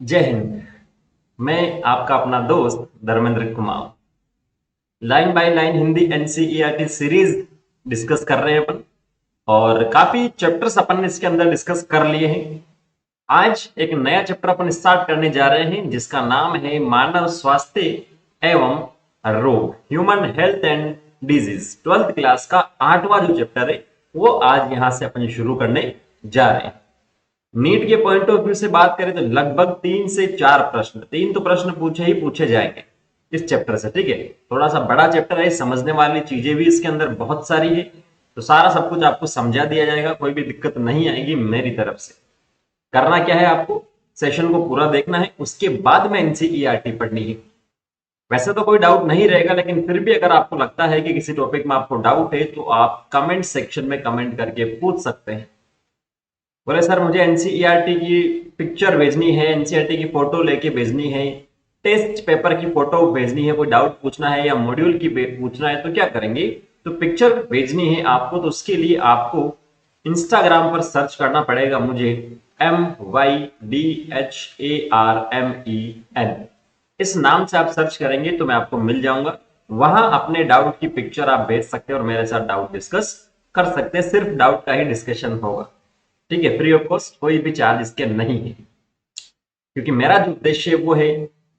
जय हिंद। मैं आपका अपना दोस्त Dharmendra Kumar. Line by line Hindi NCERT series discuss कर रहे हैं अपन, और काफी चैप्टर्स अपन ने इसके अंदर डिस्कस कर लिए हैं। आज एक नया चैप्टर अपन स्टार्ट करने जा रहे हैं जिसका नाम है मानव स्वास्थ्य एवं रोग, human health and disease. 12th class का 8वां जो चैप्टर है वो आज यहां से अपन शुरू करने जा रहे हैं। नीट के पॉइंट ऑफ व्यू से बात करें तो लगभग 3 से 4 प्रश्न, 3 तो प्रश्न पूछे ही पूछे जाएंगे इस चैप्टर से। ठीक है, थोड़ा सा बड़ा चैप्टर है, समझने वाली चीजें भी इसके अंदर बहुत सारी है, तो सारा सब कुछ आपको समझा दिया जाएगा, कोई भी दिक्कत नहीं आएगी मेरी तरफ से। करना क्या है, आपको सेशन को पूरा देखना है, उसके बाद में एनसीईआरटी पढ़नी है। वैसे तो कोई डाउट नहीं रहेगा, लेकिन फिर भी अगर आपको लगता है कि किसी टॉपिक में आपको डाउट है तो आप कमेंट सेक्शन में कमेंट करके पूछ सकते हैं। बोले सर मुझे एनसीईआरटी की पिक्चर भेजनी है, एनसीईआरटी की फोटो लेके भेजनी है, टेस्ट पेपर की फोटो भेजनी है, कोई डाउट पूछना है या मॉड्यूल की पूछना है, तो क्या करेंगे? तो पिक्चर भेजनी है आपको, तो उसके लिए आपको इंस्टाग्राम पर सर्च करना पड़ेगा मुझे, MYDHARMEN, इस नाम से आप सर्च करेंगे तो मैं आपको मिल जाऊंगा। वहां अपने डाउट की पिक्चर आप भेज सकते हैं और मेरे साथ डाउट डिस्कस कर सकते हैं। सिर्फ डाउट का ही डिस्कशन होगा, ठीक है, फ्री ऑफ कॉस्ट, कोई भी चार्ज इसके नहीं है, क्योंकि मेरा जो उद्देश्य है वो है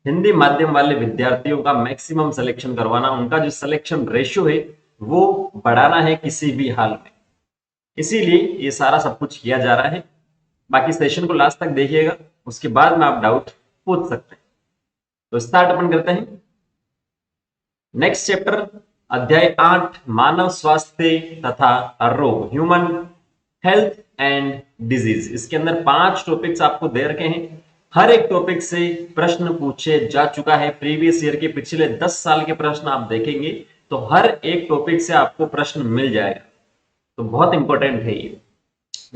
हिंदी माध्यम वाले विद्यार्थियों का मैक्सिमम सिलेक्शन करवाना, उनका जो सिलेक्शन रेशियो है वो बढ़ाना है किसी भी हाल में। इसीलिए ये सारा सब कुछ किया जा रहा है। बाकी सेशन को लास्ट तक देखिएगा, उसके बाद में आप डाउट पूछ सकते हैं। तो स्टार्ट अपन करते हैं। नेक्स्ट चैप्टर, अध्याय 8, मानव स्वास्थ्य तथा रोग, ह्यूमन हेल्थ एंड डिजीज। इसके अंदर 5 टॉपिक्स आपको दे रखे हैं। हर एक टॉपिक से प्रश्न पूछे जा चुका है। प्रीवियस ईयर के पिछले 10 साल के प्रश्न आप देखेंगे तो हर एक टॉपिक से आपको प्रश्न मिल जाएगा, तो बहुत इंपॉर्टेंट है ये।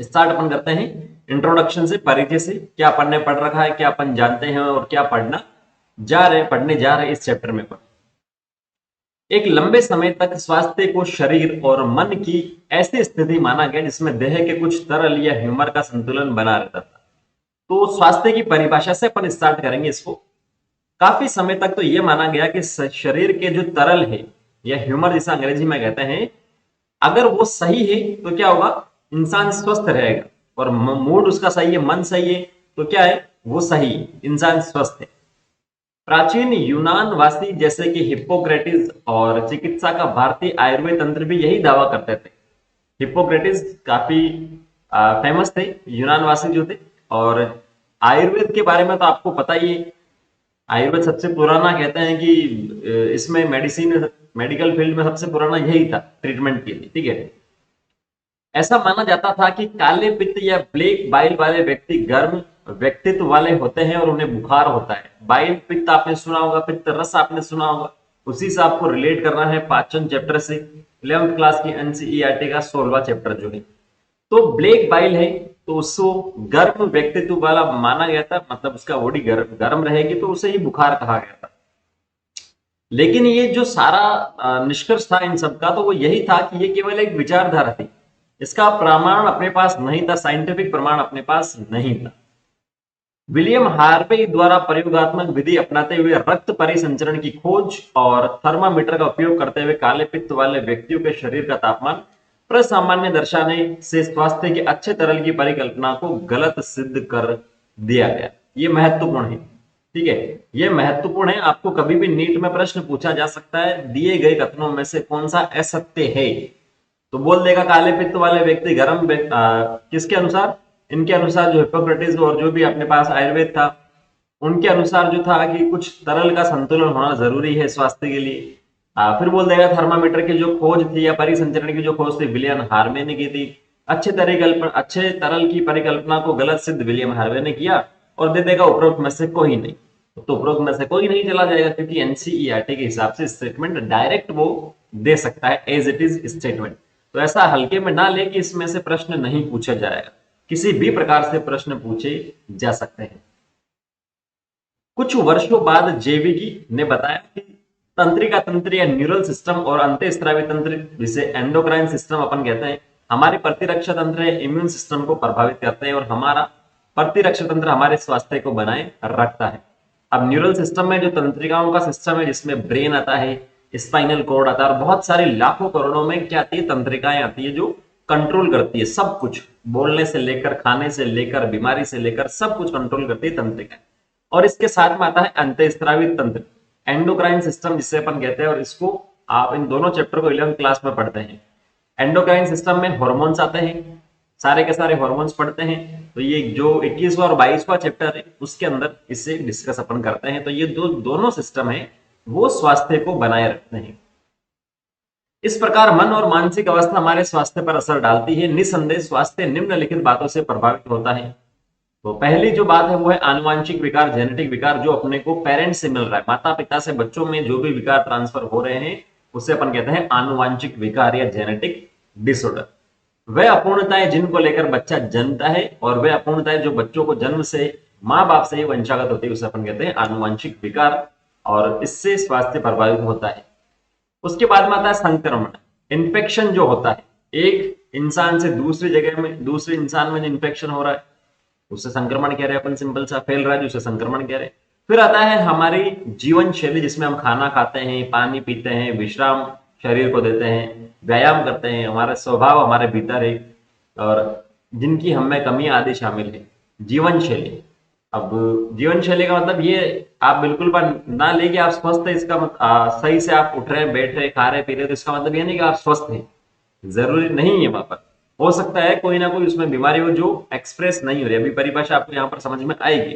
स्टार्ट अपन करते हैं इंट्रोडक्शन से, परिचय से, क्या अपन ने पढ़ रखा है, क्या अपन जानते हैं और क्या पढ़ने जा रहे इस चैप्टर में। एक लंबे समय तक स्वास्थ्य को शरीर और मन की ऐसी स्थिति माना गया जिसमें देह के कुछ तरल या ह्यूमर का संतुलन बना रहता था। तो स्वास्थ्य की परिभाषा से अपन स्टार्ट करेंगे इसको। काफी समय तक तो यह माना गया कि शरीर के जो तरल है या ह्यूमर जिसे अंग्रेजी में कहते हैं, अगर वो सही है तो क्या होगा, इंसान स्वस्थ रहेगा। और मूड उसका सही है, मन सही है, तो क्या है, वो सही है, इंसान स्वस्थ है। प्राचीन यूनान वासी जैसे कि हिप्पोक्रेटिस और चिकित्सा का भारतीय आयुर्वेद तंत्र भी यही दावा करते थे। हिप्पोक्रेटिस काफी फेमस थे, यूनान वासी जो थे। और आयुर्वेद के बारे में तो आपको पता ही है, आयुर्वेद सबसे पुराना कहते हैं कि इसमें मेडिकल फील्ड में सबसे पुराना यही था ट्रीटमेंट के लिए। ठीक है, ऐसा माना जाता था कि काले पित्त या ब्लैक बाइल वाले व्यक्ति गर्म व्यक्तित्व वाले होते हैं और उन्हें बुखार होता है। बाइल पित्त आपने सुना होगा, पित्त रस आपने सुना होगा, उसी से आपको रिलेट करना है पाचन चैप्टर से, 11th क्लास की एनसीईआरटी का 16वां चैप्टर जो है। तो ब्लैक बाइल है तो उसको गर्म व्यक्तित्व वाला माना गया था, मतलब उसका बॉडी गर्म रहेगी तो उसे ही बुखार कहा गया था। लेकिन ये जो सारा निष्कर्ष था इन सब का, तो वो यही था कि ये केवल एक विचारधारा थी, इसका प्रमाण अपने पास नहीं था, साइंटिफिक प्रमाण अपने पास नहीं था। विलियम हार्वे द्वारा प्रयोगात्मक विधि अपनाते हुए रक्त परिसंचरण की खोज और थर्मामीटर का उपयोग करते हुए काले पित्त वाले व्यक्तियों के शरीर का तापमान प्रसामान्य दर्शाने से स्वास्थ्य के अच्छे तरल की परिकल्पना को गलत सिद्ध कर दिया गया। ये महत्वपूर्ण है, ठीक है, ये महत्वपूर्ण है। आपको कभी भी नीट में प्रश्न पूछा जा सकता है, दिए गए कथनों में से कौन सा असत्य है, तो बोल देगा काले पित्त वाले व्यक्ति गर्म किसके अनुसार, इनके अनुसार, जो हिप्पोक्रेटिस और जो भी अपने पास आयुर्वेद था उनके अनुसार जो था कि कुछ तरल का संतुलन होना जरूरी है स्वास्थ्य के लिए। फिर बोल देगा थर्मामीटर की जो खोज थी या परिसंचरण की जो खोज थी विलियम हार्वे ने की थी। अच्छे तरल की परिकल्पना को गलत सिद्ध विलियम हार्वे ने किया, और दे देगा उपरोक्त में से कोई नहीं। तो उपरोक्त में से कोई नहीं चला जाएगा, क्योंकि एनसीईआरटी के हिसाब से स्टेटमेंट डायरेक्ट वो दे सकता है एज इट इज स्टेटमेंट। तो ऐसा हल्के में ना ले कि इसमें से प्रश्न नहीं पूछा जाएगा, किसी भी प्रकार से प्रश्न पूछे जा सकते हैं। कुछ वर्षों बाद जेविगी ने बताया कि तंत्रिका तंत्र या न्यूरल सिस्टम और अंतःस्रावी तंत्र, जिसे एंडोक्राइन सिस्टम अपन कहते हैं, हमारे प्रतिरक्षा तंत्र या इम्यून सिस्टम को प्रभावित करते हैं और हमारा प्रतिरक्षा तंत्र हमारे स्वास्थ्य को बनाए रखता है। अब न्यूरल सिस्टम में जो तंत्रिकाओं का सिस्टम है, जिसमें ब्रेन आता है, स्पाइनल कॉर्ड आता है, और बहुत सारी लाखों करोड़ों में क्या आती है, तंत्रिकाएं आती है जो कंट्रोल करती है सब कुछ, बोलने से लेकर, खाने से लेकर, बीमारी से लेकर, सब कुछ कंट्रोल करती है तंत्रिकाएं। और इसके साथ में आता है अंतःस्रावी तंत्र, एंडोक्राइन सिस्टम जिसे अपन कहते हैं, और इसको आप इन दोनों चैप्टर को 11वीं क्लास में पढ़ते हैं। एंडोक्राइन सिस्टम में हॉर्मोन्स आते हैं, सारे के सारे हॉर्मोन्स पढ़ते हैं। तो ये जो 21वां और 22वां चैप्टर है उसके अंदर इससे डिस्कस अपन करते हैं। तो ये दोनों सिस्टम है वो स्वास्थ्य को बनाए रखते हैं। इस प्रकार मन और मानसिक अवस्था हमारे स्वास्थ्य पर असर डालती है। निसंदेह स्वास्थ्य निम्नलिखित बातों से प्रभावित होता है। तो पहली जो बात है वो है आनुवांशिक विकार, जेनेटिक विकार, जो अपने को पेरेंट्स से मिल रहा है, माता पिता से बच्चों में जो भी विकार ट्रांसफर हो रहे हैं उसे अपन कहते हैं आनुवांशिक विकार या जेनेटिक डिसऑर्डर। वह अपूर्णताएं जिनको लेकर बच्चा जन्मता है और वह अपूर्णताएं जो बच्चों को जन्म से माँ बाप से ही वंशागत होती है उसे अपन कहते हैं आनुवांशिक विकार, और इससे स्वास्थ्य प्रभावित होता है। उसके बाद में आता है संक्रमण, इन्फेक्शन जो होता है, एक इंसान से दूसरी जगह में, दूसरे इंसान में इन्फेक्शन हो रहा है उसे संक्रमण कह रहे हैं अपन, सिंपल सा फैल रहा है उसे संक्रमण कह रहे हैं। फिर आता है हमारी जीवन शैली, जिसमें हम खाना खाते हैं, पानी पीते हैं, विश्राम शरीर को देते हैं, व्यायाम करते हैं, हमारा स्वभाव हमारे भीतर है, और जिनकी हम में कमी आदि शामिल है। जीवन शैली, अब जीवन शैली का मतलब ये आप बिल्कुल ना ले कि आप स्वस्थ है, इसका सही से आप उठ रहे हैं, बैठ रहे, खा रहे, पी रहे, तो इसका मतलब ये नहीं कि आप स्वस्थ हैं, जरूरी नहीं है। वहां पर हो सकता है कोई ना कोई उसमें बीमारी हो जो एक्सप्रेस नहीं हो रही, अभी परिभाषा आपको यहाँ पर समझ में आएगी।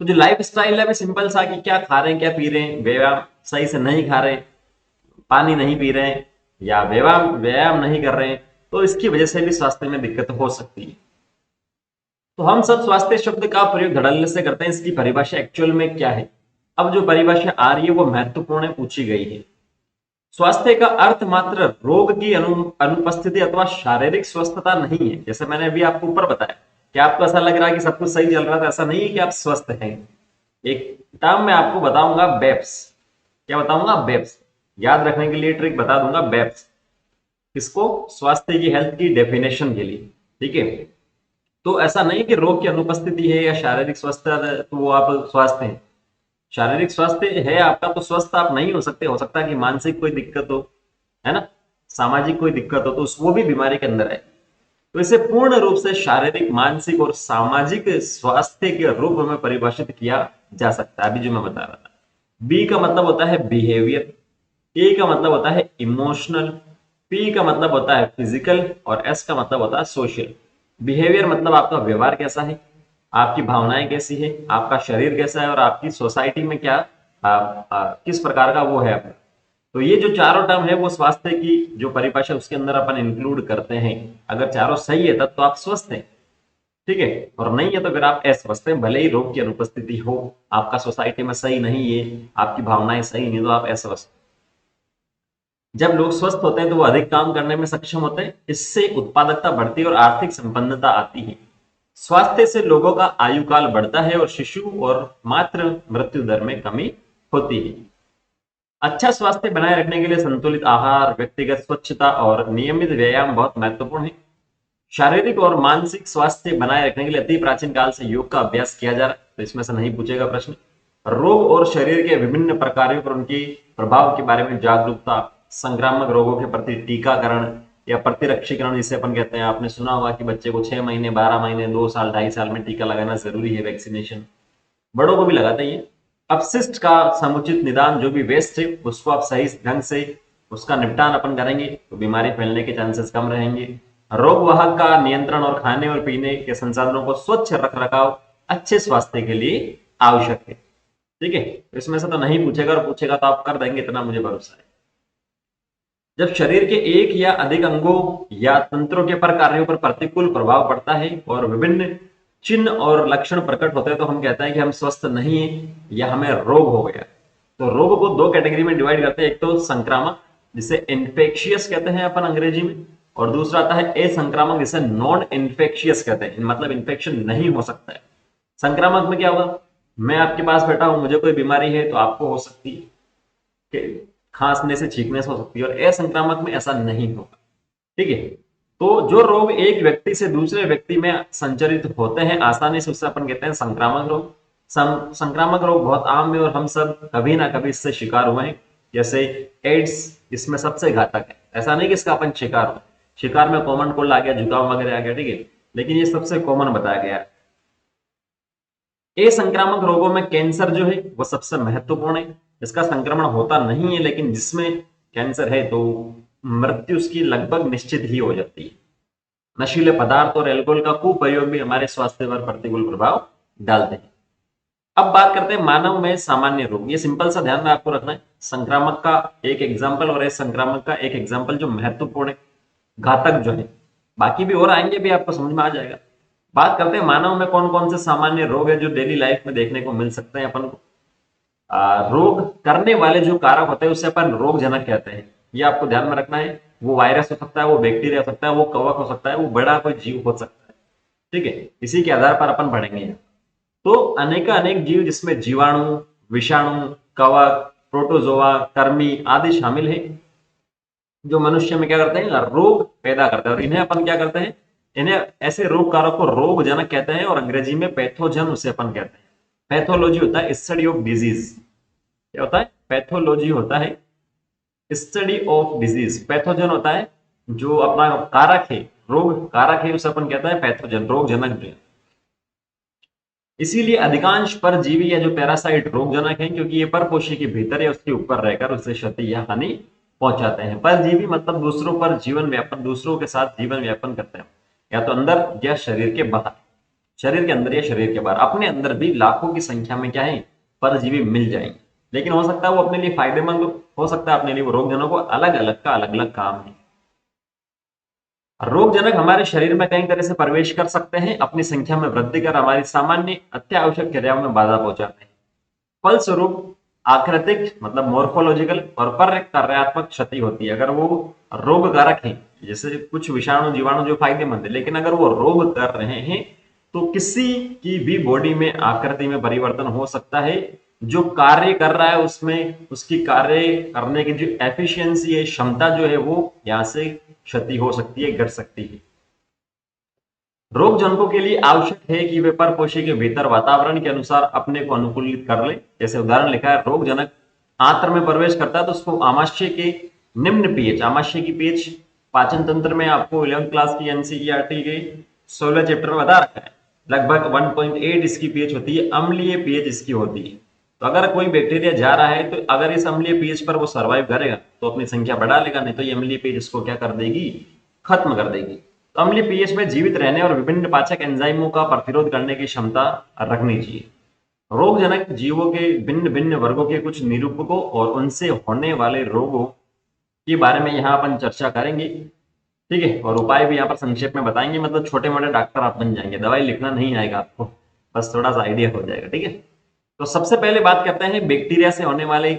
तो जो लाइफ स्टाइल है वो सिंपल सा कि क्या खा रहे हैं, क्या पी रहे हैं, व्यायाम सही से नहीं खा रहे, पानी नहीं पी रहे हैं, या व्यायाम व्यायाम नहीं कर रहे हैं, तो इसकी वजह से भी स्वास्थ्य में दिक्कत हो सकती है। तो हम सब स्वास्थ्य शब्द का प्रयोग धड़ल्ले से करते हैं, इसकी परिभाषा एक्चुअल में क्या है। अब जो परिभाषा आ रही है वो महत्वपूर्ण पूछी गई है। स्वास्थ्य का अर्थ मात्र रोग की अनुपस्थिति अथवा शारीरिक स्वस्थता नहीं है। जैसे मैंने अभी आपको ऊपर बताया कि आपको ऐसा लग रहा है कि सब कुछ सही चल रहा था, ऐसा नहीं है कि आप स्वस्थ हैं। एक टर्म मैं आपको बताऊंगा, बेप्स। क्या बताऊंगा? बेप्स। याद रखने के लिए ट्रिक बता दूंगा, बेप्स। किसको? स्वास्थ्य की, हेल्थ की डेफिनेशन के लिए। ठीक है, तो ऐसा नहीं कि रोग की अनुपस्थिति है या शारीरिक स्वस्थ तो वो आप स्वस्थ हैं। शारीरिक स्वास्थ्य है आपका तो स्वस्थ आप नहीं हो सकते, हो सकता है कि मानसिक कोई दिक्कत हो, है ना, सामाजिक कोई दिक्कत हो, तो वो भी बीमारी के अंदर है। तो इसे पूर्ण रूप से शारीरिक, मानसिक और सामाजिक स्वास्थ्य के रूप में परिभाषित किया जा सकता है, अभी जो मैं बता रहा था। बी का मतलब होता है बिहेवियर, ए का मतलब होता है इमोशनल, पी का मतलब होता है फिजिकल, और एस का मतलब होता है सोशल। बिहेवियर मतलब आपका व्यवहार कैसा है, आपकी भावनाएं कैसी है, आपका शरीर कैसा है, और आपकी सोसाइटी में क्या किस प्रकार का वो है अपना। तो ये जो चारों टर्म है वो स्वास्थ्य की जो परिभाषा उसके अंदर अपन इंक्लूड करते हैं। अगर चारों सही है तब तो आप स्वस्थ हैं, ठीक है, और नहीं है तो फिर आप अस्वस्थ हैं। भले ही रोग की अनुपस्थिति हो, आपका सोसाइटी में सही नहीं है, आपकी भावनाएं सही नहीं, तो आप अस्वस्थ। जब लोग स्वस्थ होते हैं तो वो अधिक काम करने में सक्षम होते हैं, इससे उत्पादकता बढ़ती है और आर्थिक संपन्नता आती है। स्वास्थ्य से लोगों का आयु काल बढ़ता है और शिशु और मातृ मृत्यु दर में कमी होती है। अच्छा स्वास्थ्य बनाए रखने के लिए संतुलित आहार, व्यक्तिगत स्वच्छता और नियमित व्यायाम बहुत महत्वपूर्ण है। शारीरिक और मानसिक स्वास्थ्य बनाए रखने के लिए अति प्राचीन काल से योग का अभ्यास किया जा रहा है, तो इसमें से नहीं पूछेगा प्रश्न। रोग और शरीर के विभिन्न प्रकारों पर उनके प्रभाव के बारे में जागरूकता, संक्रामक रोगों के प्रति टीकाकरण या प्रतिरक्षीकरण जिसे अपन कहते हैं। आपने सुना होगा कि बच्चे को 6 महीने, 12 महीने, 2 साल, 2.5 साल में टीका लगाना जरूरी है, वैक्सीनेशन। बड़ों को भी लगाते हैं। अपशिष्ट का समुचित निदान, जो भी वेस्ट है उसको आप सही ढंग से उसका निपटान अपन करेंगे तो बीमारी फैलने के चांसेस कम रहेंगे। रोग वाहक का नियंत्रण और खाने और पीने के संसाधनों को स्वच्छ रख रखाव अच्छे स्वास्थ्य के लिए आवश्यक है। ठीक है, तो इसमें से तो नहीं पूछेगा, और पूछेगा तो आप कर देंगे, इतना मुझे भरोसा है। जब शरीर के एक या अधिक अंगों या तंत्रों के पर कार्यों पर प्रतिकूल प्रभाव पड़ता है और विभिन्न चिन्ह और लक्षण प्रकट होते हैं तो हम कहते हैं कि हम स्वस्थ नहीं है या हमें रोग हो गया। तो रोग को 2 कैटेगरी में डिवाइड करते हैं, एक तो संक्रामक जिसे इन्फेक्शियस कहते हैं अपन अंग्रेजी में, और दूसरा आता है असंक्रामक जिसे नॉन इन्फेक्शियस कहते हैं, मतलब इन्फेक्शन नहीं हो सकता है। संक्रामक में क्या होगा, मैं आपके पास बैठा हूं, मुझे कोई बीमारी है तो आपको हो सकती है, खांसने से, छींकने से हो सकती है, और असंक्रामक में ऐसा नहीं होगा। ठीक है, तो जो रोग एक व्यक्ति से दूसरे व्यक्ति में संचरित होते हैं आसानी से, उससे अपन कहते हैं संक्रामक रोग। संक्रामक रोग बहुत आम है और हम सब कभी ना कभी इससे शिकार हुए हैं। जैसे एड्स इसमें सबसे घातक है, ऐसा नहीं कि इसका अपन शिकार हो, शिकार में कॉमन कोल्ड आ गया, जुकाम वगैरह आ गया, ठीक है, लेकिन ये सबसे कॉमन बताया गया है। ए संक्रामक रोगों में कैंसर जो है वो सबसे महत्वपूर्ण है। इसका संक्रमण होता नहीं है, लेकिन जिसमें कैंसर है तो मृत्यु उसकी लगभग निश्चित ही हो जाती है। नशीले पदार्थ और एल्कोहल का कुप्रयोग भी हमारे स्वास्थ्य पर प्रतिकूल प्रभाव डालते हैं। अब बात करते हैं मानव में सामान्य रोग। ये सिंपल सा ध्यान में आपको रखना है, संक्रामक का एक एग्जाम्पल और संक्रामक का एक एग्जाम्पल जो महत्वपूर्ण है, घातक जो है, बाकी भी और आएंगे भी, आपको समझ में आ जाएगा। बात करते हैं मानव में कौन कौन से सामान्य रोग है जो डेली लाइफ में देखने को मिल सकते हैं अपन को। रोग करने वाले जो कारक होते हैं उसे अपन रोगजनक कहते हैं। ये आपको ध्यान में रखना है। वो वायरस हो सकता है, वो बैक्टीरिया हो सकता है, वो कवक हो सकता है, वो बड़ा कोई जीव हो सकता है, ठीक है, इसी के आधार पर अपन पढ़ेंगे। तो अनेक जीव जिसमें जीवाणु, विषाणु, कवक, प्रोटोजोआ, कर्मी आदि शामिल है, जो मनुष्य में क्या करते हैं, रोग पैदा करते हैं, और इन्हें अपन क्या करते हैं, इन्हें ऐसे रोग कारक को रोगजनक कहते हैं, और अंग्रेजी में पैथोजन उसे अपन कहते हैं। पैथोलॉजी होता है स्टडी ऑफ डिजीज। क्या होता है, पैथोलॉजी होता है स्टडी ऑफ डिजीज। पैथोजन होता है जो अपना कारक है, रोग कारक है, उसे अपन कहता है पैथोजन, रोगजनक जो। इसीलिए अधिकांश परजीवी या जो पैरासाइट रोगजनक हैं, क्योंकि ये परपोषी के भीतर या उसके ऊपर रहकर उसे क्षति या हानि पहुंचाते हैं। परजीवी मतलब दूसरों पर जीवन व्यापन, दूसरों के साथ जीवन व्यापन करते हैं, या तो अंदर या शरीर के बाहर, शरीर के अंदर या शरीर के बाहर। अपने अंदर भी लाखों की संख्या में क्या है, परजीवी मिल जाएंगे, लेकिन हो सकता है वो अपने लिए फायदेमंद हो सकता है अपने लिए वो रोगजनक को, अलग अलग का अलग अलग काम है। रोगजनक हमारे शरीर में कई तरह से प्रवेश कर सकते हैं, अपनी संख्या में वृद्धि कर हमारी सामान्य अत्यावश्यक क्रियाओं में बाधा पहुंचाते हैं। फलस्वरूप आकृतिक मतलब मोर्फोलॉजिकल और पर कार्यात्मक क्षति होती है। अगर वो रोग कारक है, जैसे कुछ विषाणु जीवाणु जो फायदेमंद है, लेकिन अगर वो रोग कर रहे हैं तो किसी की भी बॉडी में आकृति में परिवर्तन हो सकता है। जो कार्य कर रहा है उसमें उसकी कार्य करने की जो एफिशिएंसी है, क्षमता जो है, वो यहां से क्षति हो सकती है, घट सकती है। रोगजनकों के लिए आवश्यक है कि वे परपोषी के भीतर वातावरण के अनुसार अपने को अनुकूलित कर ले। जैसे उदाहरण लिखा है, रोगजनक आंत्र में प्रवेश करता है तो उसको आमाशय के निम्न पीएच, आमाशय की पीएच पाचन तंत्र में आपको 11th क्लास की एनसीईआरटी के 16 चैप्टर में बता रखा है, लगभग 1.8 इसकी पीएच होती है, अम्लीय पीएच इसकी होती है। तो अगर कोई बैक्टीरिया जा रहा है तो अगर इस अम्लीय पीएच पर वो सर्वाइव करेगा तो अपनी संख्या बढ़ा लेगा, नहीं तो ये अम्लीय पीएच इसको क्या कर देगी, खत्म कर देगी। तो अम्लीय पीएच में जीवित रहने और विभिन्न पाचक एंजाइमों का प्रतिरोध करने की क्षमता रखनी चाहिए। रोगजनक जीवों के भिन्न भिन्न वर्गों के कुछ निरूपकों और उनसे होने वाले रोगों के बारे में यहाँ अपन चर्चा करेंगे, ठीक है, और उपाय भी यहाँ पर संक्षेप में बताएंगे। मतलब छोटे मोटे डॉक्टर आप बन जाएंगे, दवाई लिखना नहीं आएगा आपको, बस थोड़ा सा आइडिया हो जाएगा, ठीक है। तो सबसे पहले बात करते हैं बैक्टीरिया से होने वाले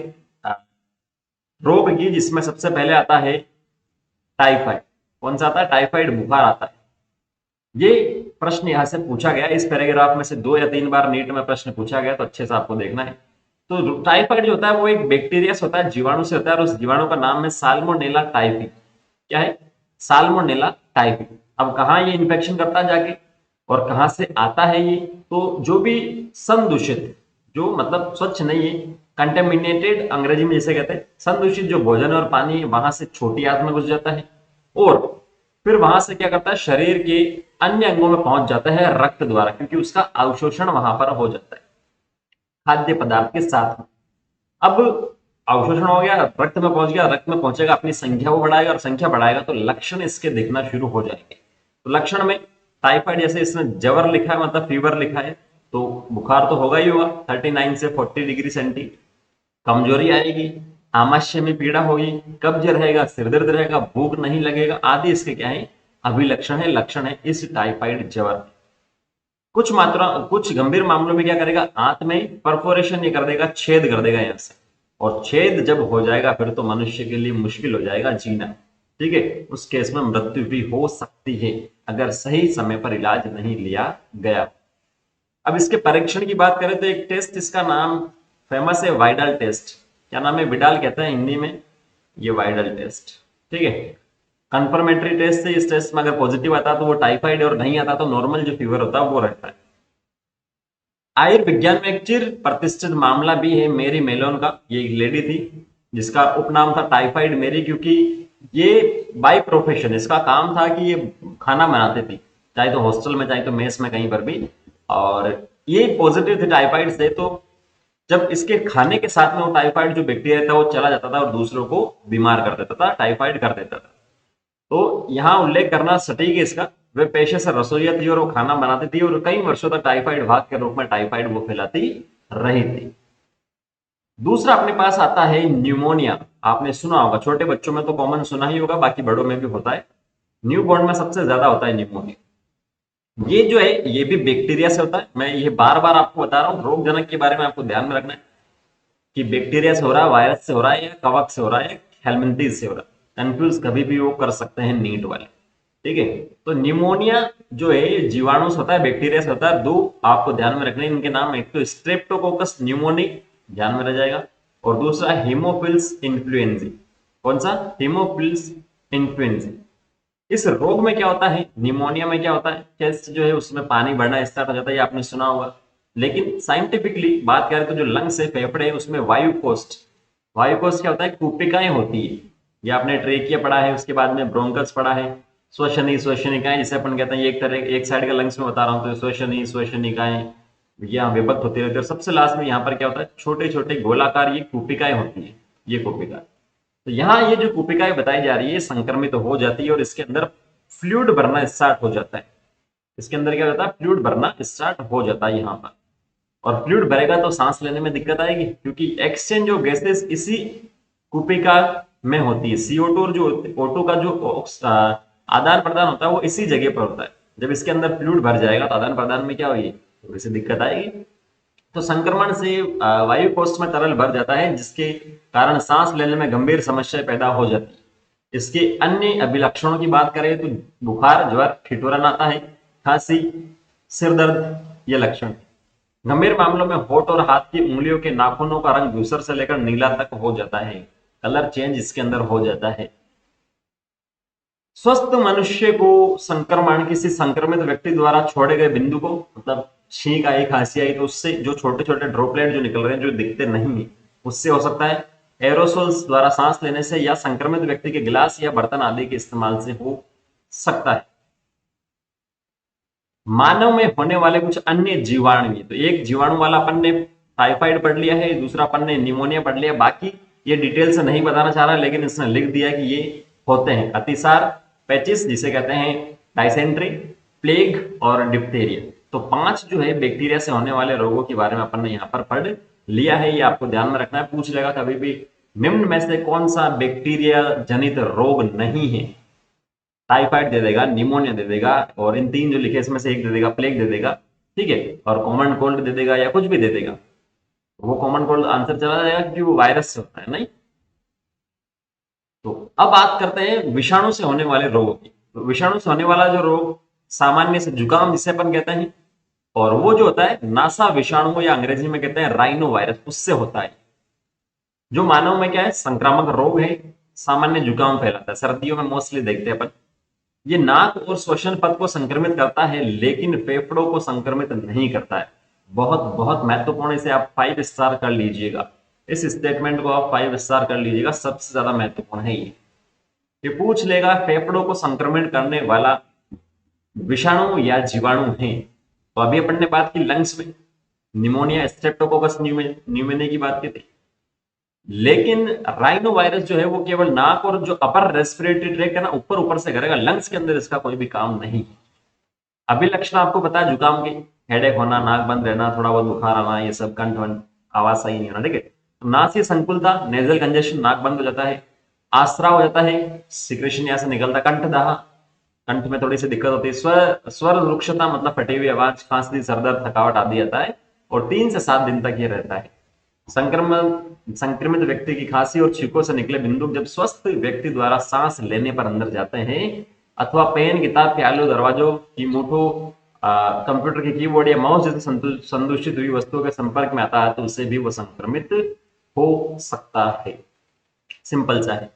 रोग की, जिसमें सबसे पहले आता है टाइफाइड। कौन सा आता है, टाइफाइड बुखार आता है। ये प्रश्न यहां से पूछा गया, इस पैराग्राफ में से 2 या 3 बार नीट में प्रश्न पूछा गया, तो अच्छे से आपको देखना है। तो टाइफाइड जो होता है वो एक बैक्टीरिया से होता है, जीवाणु से होता है, और उस जीवाणु का नाम है साल्मोनेला टाइफी। क्या है, साल्मोनेला टाइफी। अब कहाँ ये इन्फेक्शन करता है जाके और कहाँ से आता है ये, तो जो भी संदूषित, जो मतलब स्वच्छ नहीं है, कंटेमिनेटेड अंग्रेजी में जैसे कहते हैं, संदूषित जो भोजन और पानी वहां से छोटी आंत में घुस जाता है और फिर वहां से क्या करता है, शरीर के अन्य अंगों में पहुंच जाता है रक्त द्वारा, क्योंकि उसका अवशोषण वहां पर हो जाता है खाद्य पदार्थ के साथ। अब अवशोषण हो गया, रक्त में पहुंच गया, रक्त में पहुंचेगा, अपनी संख्या को बढ़ाएगा, और संख्या बढ़ाएगा तो लक्षण इसके दिखना शुरू हो जाएंगे। तो लक्षण में टाइफाइड, जैसे इसमें जवर लिखा है मतलब फीवर लिखा है, तो बुखार तो होगा ही होगा 39 से 40 डिग्री सेंटी, कमजोरी आएगी, आमाशय में पीड़ा होगी, कब्ज रहेगा, सिर दर्द रहेगा, भूख नहीं लगेगा, आदि इसके क्या है, अभिलक्षण है, लक्षण है इस टाइफाइड ज्वर। कुछ गंभीर मामलों में क्या करेगा, आंत में परफोरेशन ये कर देगा, छेद कर देगा यहां से, और छेद जब हो जाएगा फिर तो मनुष्य के लिए मुश्किल हो जाएगा जीना, ठीक है। उस केस में मृत्यु भी हो सकती है अगर सही समय पर इलाज नहीं लिया गया। अब इसके परीक्षण की बात करें तो एक टेस्ट, इसका नाम फेमस है, वाइडल टेस्ट। क्या नाम है, विडाल कहते हैं हिंदी में, ये वाइडल टेस्ट, ठीक है। कंफर्मेटरी टेस्ट से इस टेस्ट में अगर पॉजिटिव आता तो वो टाइफाइड, और नहीं आता तो नॉर्मल जो फीवर होता है वो रहता है। आयुर्विज्ञान में एक चिर प्रतिष्ठित मामला भी है मेरी मेलोन का। ये एक लेडी थी जिसका उपनाम था टाइफाइड मेरी, क्योंकि ये बाय प्रोफेशन इसका काम था कि ये खाना बनाती थी, चाहे तो हॉस्टल में चाहे तो मेस में कहीं पर भी। और ये पॉजिटिव थे टाइफाइड से, तो जब इसके खाने के साथ में वो टाइफाइड जो बैक्टीरिया था वो चला जाता था और दूसरों को बीमार कर देता था, टाइफाइड कर देता था। तो यहाँ उल्लेख करना सटीक है इसका। वे पेशे से रसोइया थी और वो खाना बनाती थी और कई वर्षों तक टाइफाइड भाग के रूप में टाइफाइड वो फैलाती रही थी। दूसरा अपने पास आता है न्यूमोनिया। आपने सुना होगा, छोटे बच्चों में तो कॉमन सुना ही होगा, बाकी बड़ों में भी होता है। न्यू बॉर्न में सबसे ज्यादा होता है न्यूमोनिया। ये जो है ये भी बैक्टीरिया से होता है। मैं ये बार बार आपको बता रहा हूँ, रोग जनक के बारे में आपको ध्यान में रखना है कि बैक्टीरिया से हो रहा है, वायरस से हो रहा है, या कवक से हो रहा है, या हेलमिंथेस से हो रहा है। कंफ्यूज कभी भी वो कर सकते हैं नीट वाले। ठीक है, तो निमोनिया जो है ये जीवाणु से होता है, बैक्टीरिया से होता है। दो आपको ध्यान में रखने इनके नाम, एक तो स्ट्रेप्टोकोकस न्यूमोनी, ध्यान में रह जाएगा, और दूसरा हीमोफिल्स इन्फ्लुएंजी। कौन सा? हीमोफिल्स इन्फ्लुएंजी। इस रोग में क्या होता है, निमोनिया में क्या होता है, चेस्ट जो है उसमें पानी बढ़ना स्टार्ट हो जाता है, ये आपने सुना होगा। लेकिन साइंटिफिकली बात करें तो जो लंग्स है, फेफड़े है, उसमें वायु कोष्ठ क्या होता है, कूपिकाएं होती है। ये आपने ट्रेकिया पढ़ा है, उसके बाद में ब्रोंकस पढ़ा है, श्वसनिकाएं जिसे अपन कहते हैं, ये एक तरह एक साइड का लंग्स में बता रहा हूँ, तो श्वसनिकाएं यहाँ विभक्त होती रहती है। और सबसे लास्ट में यहाँ पर क्या होता है, छोटे छोटे गोलाकार ये कूपिकाएं होती है, ये कूपिका। तो यहाँ ये जो कूपिकाएं बताई जा रही है संक्रमित हो जाती है और इसके अंदर फ्लूइड भरना स्टार्ट हो जाता है। इसके अंदर क्या होता है, फ्लूइड भरना स्टार्ट हो जाता है यहाँ पर। और फ्लूइड भरेगा तो सांस लेने में दिक्कत आएगी, क्योंकि एक्सचेंज ऑफ गैसेस इसी कूपिका में होती है। CO2 और जो O2 का जो आदान प्रदान होता है वो इसी जगह पर होता है। जब इसके अंदर फ्लूइड भर जाएगा तो आदान प्रदान में क्या होगी, थोड़ी सी दिक्कत आएगी। तो संक्रमण से वायु कोष्ठ में तरल भर जाता है, जिसके कारण सांस लेने में गंभीर समस्या पैदा हो जाती है। इसके अन्य अभिलक्षणों की बात करें तो बुखार, ज्वर, ठिठुरन आता है, खांसी, सिर दर्द, ये लक्षण। गंभीर मामलों में होठ और हाथ की उंगलियों के नाखूनों का रंग धूसर से लेकर नीला तक हो जाता है, कलर चेंज इसके अंदर हो जाता है। स्वस्थ मनुष्य को संक्रमण किसी संक्रमित व्यक्ति द्वारा छोड़े गए बिंदु को, मतलब छींक आई, खांसी आई, तो उससे जो छोटे छोटे ड्रॉपलेट जो निकल रहे हैं जो दिखते नहीं है, उससे हो सकता है। एरोसोल्स द्वारा सांस लेने से, या संक्रमित व्यक्ति के गिलास या बर्तन आदि के इस्तेमाल से हो सकता है। मानव में होने वाले कुछ अन्य जीवाणु, तो एक जीवाणु वाला अपन ने टाइफाइड पढ़ लिया है, दूसरा अपन ने निमोनिया पढ़ लिया। बाकी ये डिटेल से नहीं बताना चाह रहा, लेकिन इसने लिख दिया कि ये होते हैं अतिसार, पेचिस जिसे कहते हैं, डायसेंट्री, प्लेग और डिप्थेरिया। तो 5 जो है बैक्टीरिया से होने वाले रोगों के बारे में अपन ने यहाँ पर पढ़ लिया है। ये आपको ध्यान में रखना है, पूछ लेगा कभी भी निम्न में से कौन सा बैक्टीरिया जनित रोग नहीं है। टाइफाइड दे देगा, निमोनिया दे देगा, और इन 3 जो लिखे इसमें से एक दे देगा, प्लेग दे देगा, ठीक है, और कॉमन कोल्ड दे देगा, या कुछ भी दे देगा। वो कॉमन कोल्ड आंसर चला जाएगा क्योंकि वो वायरस से होता है, नहीं। तो अब बात करते हैं विषाणु से होने वाले रोगों की। तो विषाणु से होने वाला जो रोग, सामान्य से जुकाम जिसे अपन कहते हैं, और वो जो होता है नासा विषाणु, या अंग्रेजी में कहते हैं राइनो वायरस, उससे होता है। जो मानव में क्या है, संक्रामक रोग है, सामान्य जुकाम फैलाता है, सर्दियों में मोस्टली देखते हैं अपन। ये नाक और श्वसन पथ को संक्रमित करता है, लेकिन फेफड़ों को संक्रमित नहीं करता है। बहुत बहुत महत्वपूर्ण, इसे आप 5 स्टार कर लीजिएगा। इस स्टेटमेंट को आप 5 स्टार कर लीजिएगा, सबसे ज्यादा महत्वपूर्ण है ये पूछ लेगा फेफड़ों को संक्रमित करने वाला विषाणु या जीवाणु है। तो अभी अपन ने बात की लंग्स में, निमोनिया, स्ट्रेप्टोकोकस न्यूमोनिया की बात की थी। लेकिन राइनो वायरस जो है वो केवल नाक और जो अपर रेस्पिरेटरी ट्रैक्ट है ना, ऊपर ऊपर से करेगा, लंग्स के अंदर इसका कोई भी काम नहीं। अभी लक्षण आपको पता है जुकाम के, हेडेक होना, नाक बंद रहना, थोड़ा बहुत बुखार आना, ये सब, कंठ वंठ आवाज सही नहीं होना, ठीक है। तो नासी संकुलता, नेजल कंजेशन, नाक बंद हो जाता है, आस्रा हो जाता है, सिक्रेशन यहाँ से निकलता, कंठदाह, कंठ में थोड़ी सी दिक्कत होती है, स्वर रुक्षता मतलब फटी हुई आवाज, खांसी, सरदर्द, थकावट आदि आता है, और 3 से 7 दिन तक ये रहता है। संक्रमित व्यक्ति की खांसी और छींकों से निकले बिंदु जब स्वस्थ व्यक्ति द्वारा सांस लेने पर अंदर जाते हैं, अथवा पेन, किताब, प्यालों, दरवाजों की मूठों, कंप्यूटर की कीबोर्ड या माउस जैसे संदूषित हुई वस्तुओं के संपर्क में आता है, तो उससे भी वो संक्रमित हो सकता है। सिंपल सा है।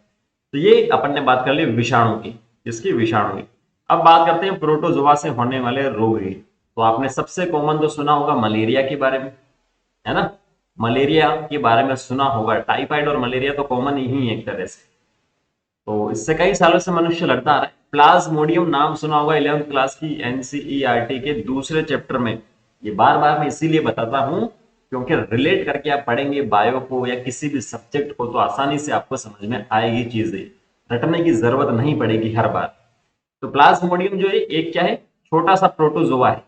तो ये अपन ने बात कर ली विषाणु की। इसकी विषाणु की। अब बात करते हैं प्रोटोजोआ से होने वाले रोग की। तो आपने सबसे कॉमन तो सुना होगा मलेरिया के बारे में, है ना। मलेरिया के बारे में सुना होगा, टाइफाइड और मलेरिया तो कॉमन ही है एक तरह से। तो इससे कई सालों से मनुष्य लड़ता आ रहा है। प्लाज्मोडियम नाम सुना होगा 11th क्लास की एनसीईआरटी के दूसरे चैप्टर में। ये बार बार मैं इसीलिए बताता हूं क्योंकि रिलेट करके आप पढ़ेंगे बायो को या किसी भी सब्जेक्ट को तो आसानी से आपको समझ में आएगी चीजें, रटने की जरूरत नहीं पड़ेगी हर बार। तो प्लाज्मोडियम जो है एक क्या है, छोटा सा प्रोटोजोआ है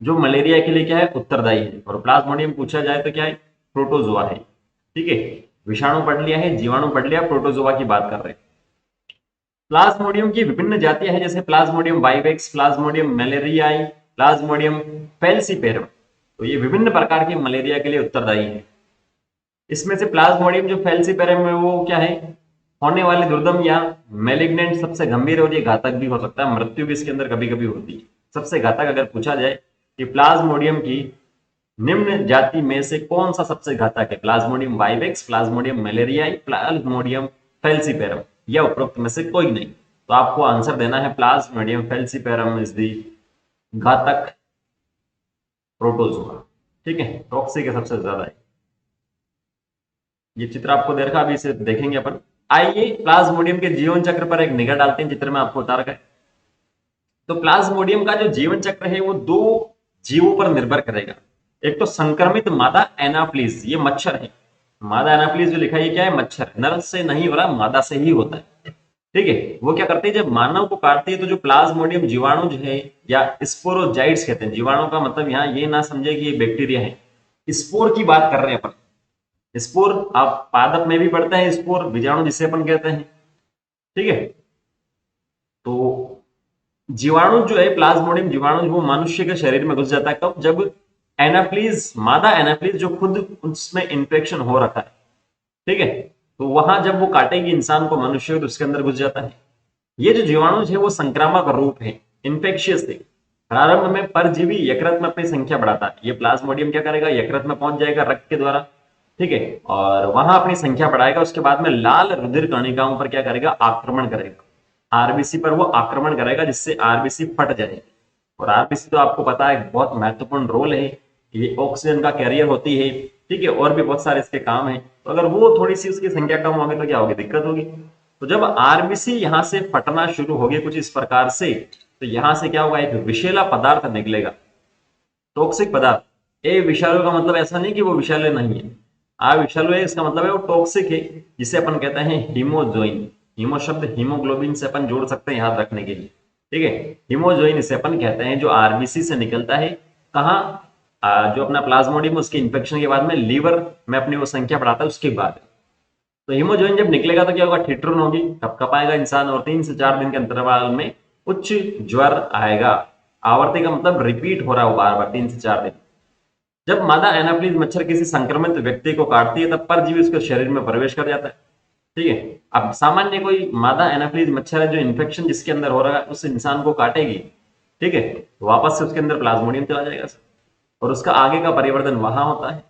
जो मलेरिया के लिए क्या है उत्तरदायी है। और प्लाज्मोडियम पूछा जाए तो क्या है, प्रोटोजोआ है। ठीक है, विषाणु पढ़ लिया है, जीवाणु पढ़ लिया, प्रोटोजोआ की बात कर रहे हैं। प्लाज्मोडियम की विभिन्न जातियां हैं, जैसे plasmodium vivax, plasmodium malariae, plasmodium falciparum. तो ये विभिन्न प्रकार के मलेरिया के लिए उत्तरदायी है। इसमें से प्लाज्मोडियम जो फेल्सीपेरम है वो क्या है, होने वाले दुर्गम या मेलिग्नेंट सबसे गंभीर और ये घातक भी हो सकता है, मृत्यु भी इसके अंदर कभी कभी होती है। सबसे घातक अगर पूछा जाए कि प्लाज्मोडियम की निम्न जाति में से कौन सा सबसे घातक है, plasmodium vivax, plasmodium malariae, plasmodium falciparum, या उपरोक्त में से कोई नहीं। तो आपको आंसर देना है प्लाज्मोडियम फेल्सीपेरम इज द घातक प्रोटोजोआ। ठीक है, टॉक्सिक है सबसे ज्यादा है। ये चित्र आपको दे रखा, अभी इसे देखेंगे अपन। आइए प्लाज्मोडियम के जीवन चक्र पर एक निगाह डालते हैं, चित्र में आपको बता रखा है। तो प्लाज्मोडियम का जो जीवन चक्र है वो दो जीवों पर निर्भर करेगा। एक तो संक्रमित मादा एनाफ्लीज, ये मच्छर है। मादा एनाफ्लीज जो लिखा है ये क्या है, मच्छर, नर से नहीं हो रहा, मादा से ही होता है। ठीक है, वो क्या करती है जब मानव को काटती है तो जो प्लाज्मोडियम जीवाणु जो है या स्पोरोजाइट्स कहते हैं, जीवाणु का मतलब यहाँ ये ना समझे कि ये बैक्टीरिया है, स्पोर की बात कर रहे हैं अपन। स्पोर आप पादप में भी पढ़ते हैं, स्पोर बीजाणु जिसे अपन कहते हैं। ठीक है, तो जीवाणु जो है प्लाज्मोडियम जीवाणु वो मनुष्य के शरीर में घुस जाता है कब, जब एनाफ्लीज, मादा एनाफ्लीज जो खुद उसमें इंफेक्शन हो रखा है। ठीक है, तो वहां जब वो काटेगी इंसान को, मनुष्य, तो उसके अंदर घुस जाता है। ये जो जीवाणु है वो संक्रामक रूप है, इन्फेक्शियस है। प्रारंभ में परजीवी यकृत में अपनी संख्या बढ़ाता है। ये प्लाज्मोडियम क्या करेगा, यकृत में पहुंच जाएगा रक्त के द्वारा। ठीक है, और वहां अपनी संख्या बढ़ाएगा। उसके बाद में लाल रुधिर कणिकाओं पर क्या करेगा, आक्रमण करेगा। आरबीसी पर वो आक्रमण करेगा जिससे आरबीसी फट जाएगी। और आरबीसी तो आपको पता है बहुत महत्वपूर्ण रोल है, ये ऑक्सीजन का कैरियर होती है। ठीक है, और भी बहुत सारे इसके काम है। तो अगर वो थोड़ी सी उसकी संख्या कम होगी तो क्या होगी, दिक्कत होगी। तो जब आरबीसी यहां से फटना शुरू होगी कुछ इस प्रकार से, तो यहां से क्या होगा, एक विषैला पदार्थ निकलेगा, टॉक्सिक पदार्थ। ए विषालु का मतलब ऐसा नहीं कि वो विषैले नहीं है, आ विषालु है इसका मतलब है वो टॉक्सिक है, जिसे अपन कहते हैं हीमोजोइन। हीमो शब्द हीमोग्लोबिन से अपन जोड़ सकते हैं याद रखने के लिए। ठीक है, हीमोजोइन इसे अपन कहते हैं, जो आरबीसी से निकलता है। कहाँ, जो अपना प्लाज्मोडियम उसके इंफेक्शन के बाद में लीवर में अपनी वो संख्या बढ़ाता है उसके बाद। तो हीमोजोइन जब निकलेगा तो क्या होगा, ठिठुरन होगी, कपकपाएगा इंसान, और 3 से 4 दिन के अंतराल में उच्च ज्वर आएगा। आवर्ती का मतलब रिपीट हो रहा हो बार बार, 3 से 4 दिन। जब मादा एनाफ्लीज मच्छर किसी संक्रमित व्यक्ति को काटती है तब परजीवी उसके शरीर में प्रवेश कर जाता है। ठीक है, अब सामान्य कोई मादा एनाफ्लीज मच्छर है जो इन्फेक्शन जिसके अंदर हो रहा है उस इंसान को काटेगी। ठीक है, तो वापस से उसके अंदर प्लाज्मोडियम चला जाएगा और उसका आगे का परिवर्तन वहां होता है।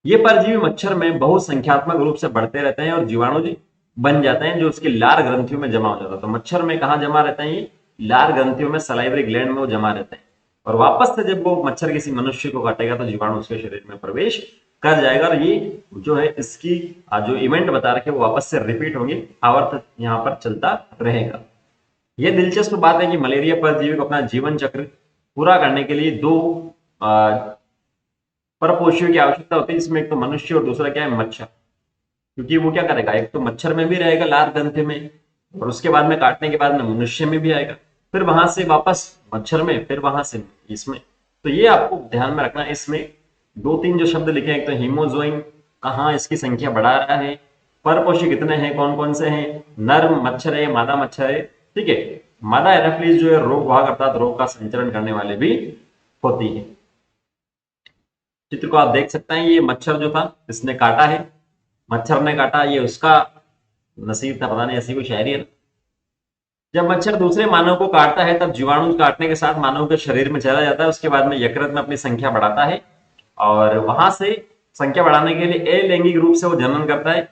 ये परजीवी मच्छर में बहुसंख्यात्मक रूप से बढ़ते रहते हैं और जीवाणु जी बन जाते हैं जो उसकी लार ग्रंथियों में जमा हो जाता है। तो मच्छर में कहा जमा रहते हैं, ये लार ग्रंथियों में, सलाइवरी ग्लैंड में वो जमा रहते हैं। और वापस से जब वो मच्छर किसी मनुष्य को काटेगा तो जीवाणु उसके शरीर में प्रवेश कर जाएगा। और ये जो है इसकी जो इवेंट बता रखे वो वापस से रिपीट होंगे, आवर्त यहाँ पर चलता रहेगा। ये दिलचस्प बात है कि मलेरिया परजीवी को अपना जीवन चक्र पूरा करने के लिए दो परपोषियों की आवश्यकता होती है, इसमें एक तो मनुष्य और दूसरा क्या है, मच्छर। क्योंकि वो क्या करेगा, एक तो मच्छर में भी रहेगा लार ग्रंथि में, और उसके बाद में काटने के बाद में मनुष्य में भी आएगा, फिर वहां से वापस मच्छर में, फिर वहां से इसमें। तो ये आपको ध्यान में रखना है। इसमें 2-3 जो शब्द लिखे हैं, एक तो हीमोजोइन, कहाँ इसकी संख्या बढ़ा रहा है, परपोषी कितने हैं, कौन कौन से हैं, नर मच्छर है, मादा मच्छर है। ठीक है, मादा एनाफ्लीज जो है रोग वाहक अर्थात रोग का संचरण करने वाले भी होती है। चित्र को आप देख सकते हैं, ये मच्छर जो था इसने काटा है, मच्छर ने काटा, ये उसका नसीब था, पता नहीं ऐसी कोई शायरी है। जब मच्छर दूसरे मानव को काटता है तब जीवाणु काटने के साथ मानव के शरीर में चला जाता है। उसके बाद में यकृत में अपनी संख्या बढ़ाता है और वहां से संख्या बढ़ाने के लिए अलैंगिक रूप से वो जनन करता है,